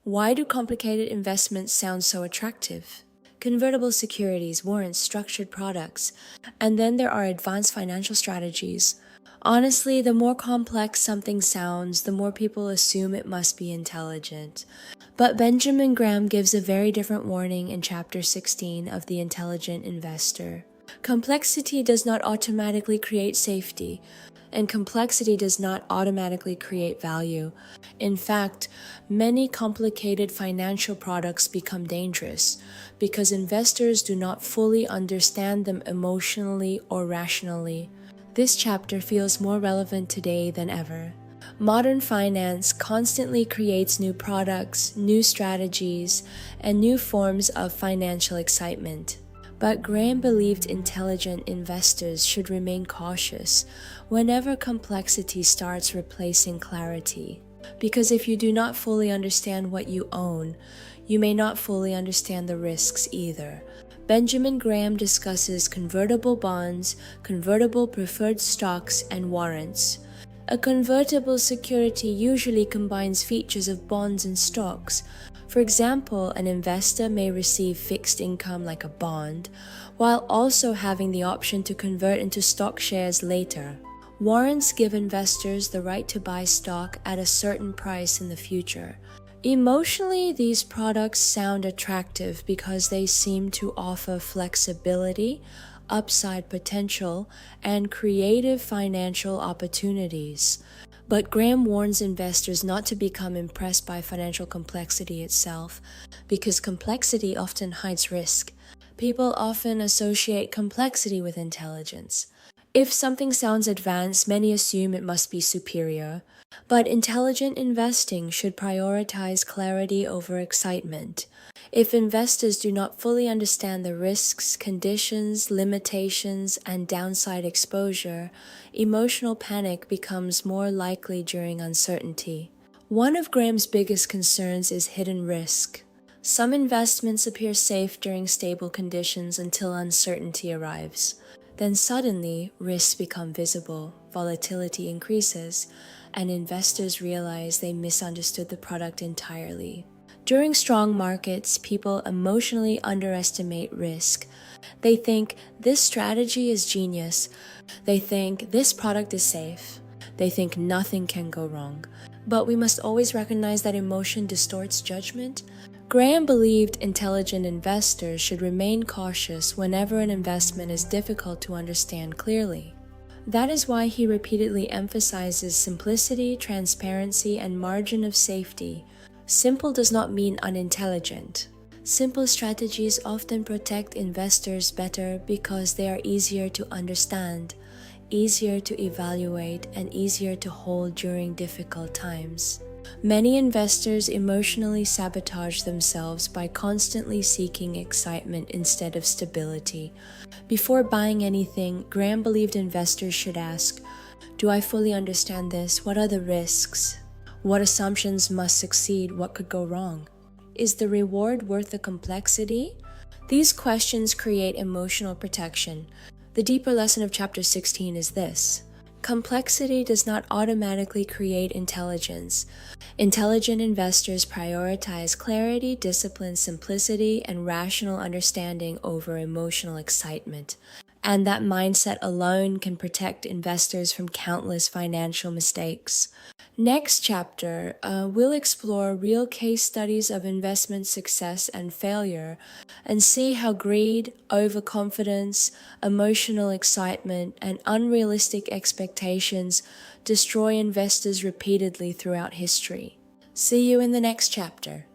Why do complicated investments sound so attractive? Convertible securities, warrants, structured products, and then there are advanced financial strategies. Honestly, the more complex something sounds, the more people assume it must be intelligent. But Benjamin Graham gives a very different warning in chapter 16 of The Intelligent Investor. Complexity does not automatically create safety, and complexity does not automatically create value. In fact, many complicated financial products become dangerous because investors do not fully understand them emotionally or rationally. This chapter feels more relevant today than ever. Modern finance constantly creates new products, new strategies, and new forms of financial excitement. But Graham believed intelligent investors should remain cautious whenever complexity starts replacing clarity. Because if you do not fully understand what you own, you may not fully understand the risks either. Benjamin Graham discusses convertible bonds, convertible preferred stocks, and warrants. A convertible security usually combines features of bonds and stocks. For example, an investor may receive fixed income like a bond, while also having the option to convert into stock shares later. Warrants give investors the right to buy stock at a certain price in the future. Emotionally, these products sound attractive because they seem to offer flexibility, upside potential, and creative financial opportunities. But Graham warns investors not to become impressed by financial complexity itself, because complexity often hides risk. People often associate complexity with intelligence. If something sounds advanced, many assume it must be superior. But intelligent investing should prioritize clarity over excitement. If investors do not fully understand the risks, conditions, limitations, and downside exposure, emotional panic becomes more likely during uncertainty. One of Graham's biggest concerns is hidden risk. Some investments appear safe during stable conditions until uncertainty arrives. Then suddenly, risks become visible, volatility increases, and investors realize they misunderstood the product entirely. During strong markets, people emotionally underestimate risk. They think this strategy is genius. They think this product is safe. They think nothing can go wrong. But we must always recognize that emotion distorts judgment. Graham believed intelligent investors should remain cautious whenever an investment is difficult to understand clearly. That is why he repeatedly emphasizes simplicity, transparency, and margin of safety. Simple does not mean unintelligent. Simple strategies often protect investors better because they are easier to understand, easier to evaluate, and easier to hold during difficult times. Many investors emotionally sabotage themselves by constantly seeking excitement instead of stability. Before buying anything, Graham believed investors should ask, "Do I fully understand this? What are the risks? What assumptions must succeed? What could go wrong? Is the reward worth the complexity?" These questions create emotional protection. The deeper lesson of chapter 16 is this: complexity does not automatically create intelligence. Intelligent investors prioritize clarity, discipline, simplicity, and rational understanding over emotional excitement. And that mindset alone can protect investors from countless financial mistakes. Next chapter, we'll explore real case studies of investment success and failure and see how greed, overconfidence, emotional excitement, and unrealistic expectations destroy investors repeatedly throughout history. See you in the next chapter.